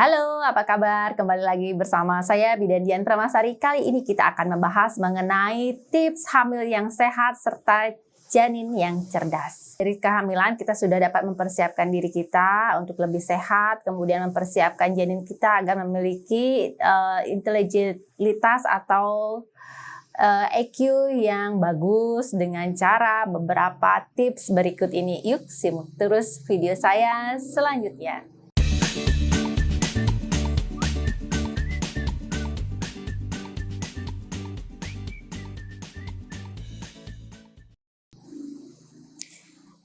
Halo, apa kabar? Kembali lagi bersama saya Bidan Dian Pramasari. Kali ini kita akan membahas mengenai tips hamil yang sehat serta janin yang cerdas. Dari kehamilan kita sudah dapat mempersiapkan diri kita untuk lebih sehat, kemudian mempersiapkan janin kita agar memiliki intelijensitas atau EQ yang bagus dengan cara beberapa tips berikut ini. Yuk simak terus video saya selanjutnya.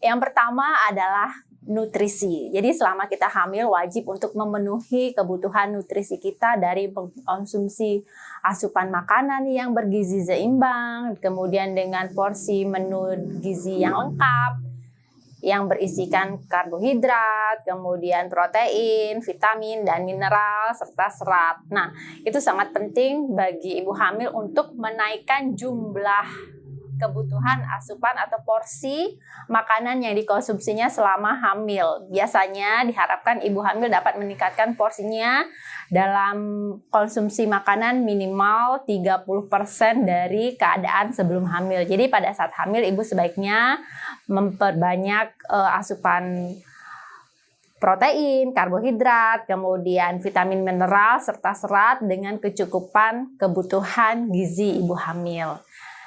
Yang pertama adalah nutrisi. Jadi selama kita hamil wajib untuk memenuhi kebutuhan nutrisi kita dari mengkonsumsi asupan makanan yang bergizi seimbang, kemudian dengan porsi menu gizi yang lengkap, yang berisikan karbohidrat, kemudian protein, vitamin, dan mineral, serta serat. Nah, itu sangat penting bagi ibu hamil untuk menaikkan jumlah kebutuhan asupan atau porsi makanan yang dikonsumsinya selama hamil. Biasanya diharapkan ibu hamil dapat meningkatkan porsinya dalam konsumsi makanan minimal 30% dari keadaan sebelum hamil. Jadi pada saat hamil ibu sebaiknya memperbanyak asupan protein, karbohidrat, kemudian vitamin mineral, serta serat dengan kecukupan kebutuhan gizi ibu hamil.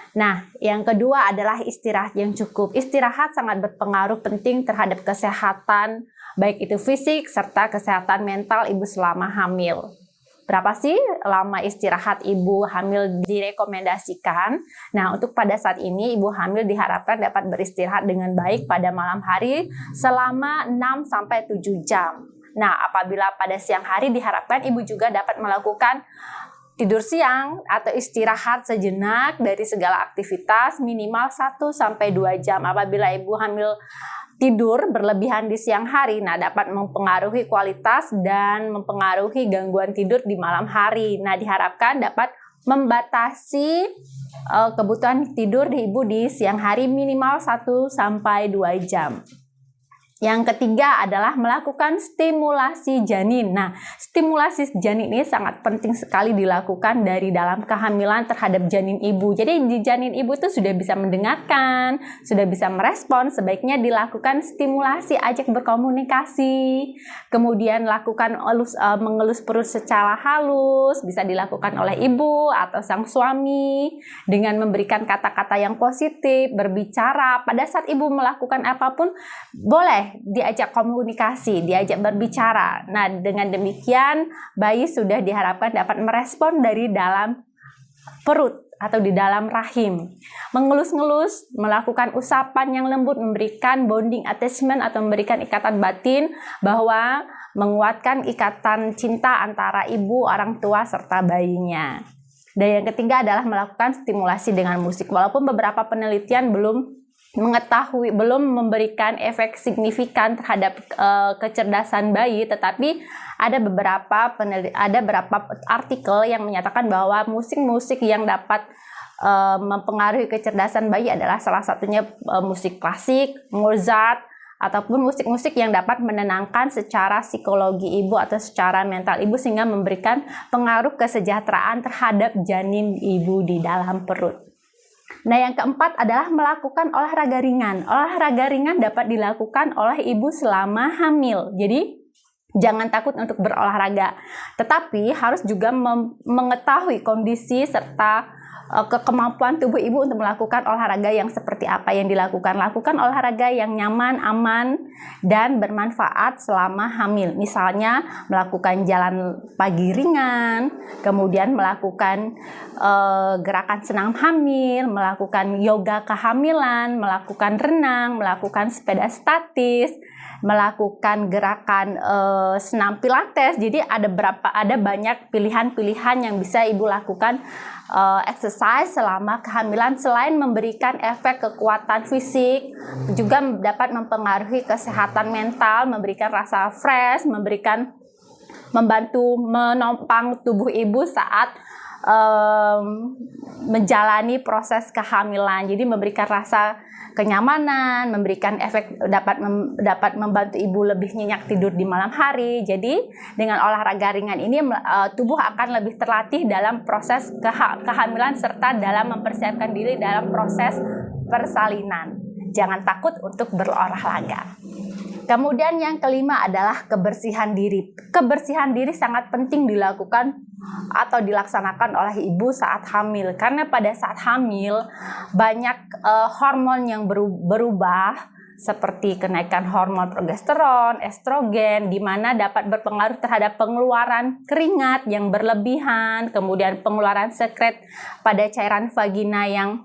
Nah, yang kedua adalah istirahat yang cukup. Istirahat sangat berpengaruh penting terhadap kesehatan, baik itu fisik serta kesehatan mental ibu selama hamil. Berapa sih lama istirahat ibu hamil direkomendasikan? Nah, untuk pada saat ini ibu hamil diharapkan dapat beristirahat dengan baik pada malam hari selama 6-7 jam. Nah, apabila pada siang hari diharapkan ibu juga dapat melakukan tidur siang atau istirahat sejenak dari segala aktivitas minimal 1-2 jam. Apabila ibu hamil tidur berlebihan di siang hari, nah dapat mempengaruhi kualitas dan mempengaruhi gangguan tidur di malam hari. Nah, diharapkan dapat membatasi kebutuhan tidur di ibu di siang hari minimal 1-2 jam. Yang ketiga adalah melakukan stimulasi janin. Nah, stimulasi janin ini sangat penting sekali dilakukan dari dalam kehamilan terhadap janin ibu. Jadi di janin ibu itu sudah bisa mendengarkan, sudah bisa merespon, sebaiknya dilakukan stimulasi, ajak berkomunikasi. Kemudian lakukan mengelus perut secara halus, bisa dilakukan oleh ibu atau sang suami dengan memberikan kata-kata yang positif, berbicara. Pada saat ibu melakukan apapun, boleh diajak komunikasi, diajak berbicara. Nah, dengan demikian bayi sudah diharapkan dapat merespon dari dalam perut atau di dalam rahim. Mengelus-ngelus, melakukan usapan yang lembut, memberikan bonding attachment atau memberikan ikatan batin, bahwa menguatkan ikatan cinta antara ibu, orang tua, serta bayinya. Dan yang ketiga adalah melakukan stimulasi dengan musik. Walaupun beberapa penelitian belum memberikan efek signifikan terhadap kecerdasan bayi, tetapi ada beberapa artikel yang menyatakan bahwa musik-musik yang dapat mempengaruhi kecerdasan bayi adalah salah satunya musik klasik, Mozart, ataupun musik-musik yang dapat menenangkan secara psikologi ibu atau secara mental ibu, sehingga memberikan pengaruh kesejahteraan terhadap janin ibu di dalam perut. Nah, yang keempat adalah melakukan olahraga ringan. Olahraga ringan dapat dilakukan oleh ibu selama hamil. Jadi, jangan takut untuk berolahraga. Tetapi harus juga mengetahui kondisi serta kemampuan tubuh ibu untuk melakukan olahraga yang seperti apa yang dilakukan. Lakukan olahraga yang nyaman, aman, dan bermanfaat selama hamil. Misalnya melakukan jalan pagi ringan, kemudian melakukan gerakan senam hamil, melakukan yoga kehamilan, melakukan renang, melakukan sepeda statis, melakukan gerakan senam pilates. Jadi ada banyak pilihan-pilihan yang bisa ibu lakukan exercise selama kehamilan. Selain memberikan efek kekuatan fisik, juga dapat mempengaruhi kesehatan mental, memberikan rasa fresh, membantu menopang tubuh ibu saat menjalani proses kehamilan. Jadi memberikan rasa kenyamanan, memberikan efek dapat membantu ibu lebih nyenyak tidur di malam hari. Jadi dengan olahraga ringan ini tubuh akan lebih terlatih dalam proses kehamilan serta dalam mempersiapkan diri dalam proses persalinan. Jangan takut untuk berolahraga. Kemudian yang kelima adalah kebersihan diri. Kebersihan diri sangat penting dilakukan atau dilaksanakan oleh ibu saat hamil. Karena pada saat hamil banyak hormon yang berubah seperti kenaikan hormon progesteron, estrogen, di mana dapat berpengaruh terhadap pengeluaran keringat yang berlebihan, kemudian pengeluaran sekret pada cairan vagina yang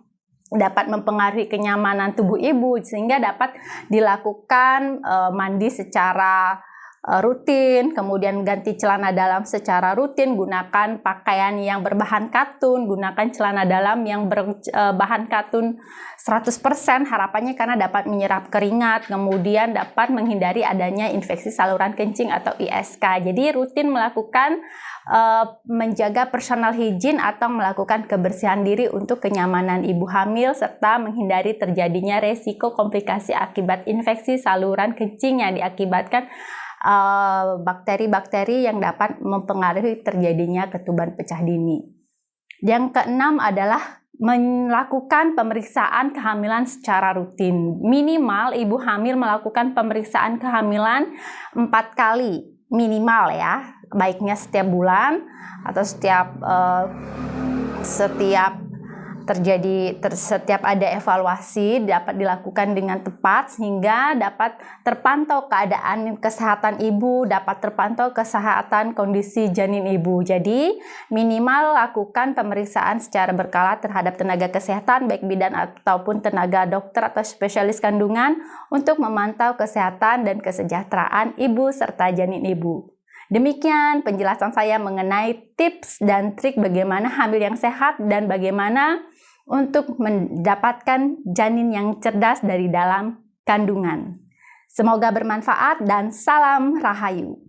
dapat mempengaruhi kenyamanan tubuh ibu, sehingga dapat dilakukan mandi secara rutin, kemudian ganti celana dalam secara rutin, gunakan pakaian yang berbahan katun, gunakan celana dalam yang berbahan katun 100%, harapannya karena dapat menyerap keringat, kemudian dapat menghindari adanya infeksi saluran kencing atau ISK. Jadi rutin melakukan menjaga personal hygiene atau melakukan kebersihan diri untuk kenyamanan ibu hamil serta menghindari terjadinya resiko komplikasi akibat infeksi saluran kencing yang diakibatkan bakteri-bakteri yang dapat mempengaruhi terjadinya ketuban pecah dini. Yang keenam adalah melakukan pemeriksaan kehamilan secara rutin. Minimal ibu hamil melakukan pemeriksaan kehamilan 4 kali minimal ya, baiknya setiap bulan atau setiap ada evaluasi dapat dilakukan dengan tepat sehingga dapat terpantau keadaan kesehatan ibu, dapat terpantau kesehatan kondisi janin ibu. Jadi minimal lakukan pemeriksaan secara berkala terhadap tenaga kesehatan baik bidan ataupun tenaga dokter atau spesialis kandungan untuk memantau kesehatan dan kesejahteraan ibu serta janin ibu. Demikian penjelasan saya mengenai tips dan trik bagaimana hamil yang sehat dan bagaimana untuk mendapatkan janin yang cerdas dari dalam kandungan. Semoga bermanfaat dan salam Rahayu.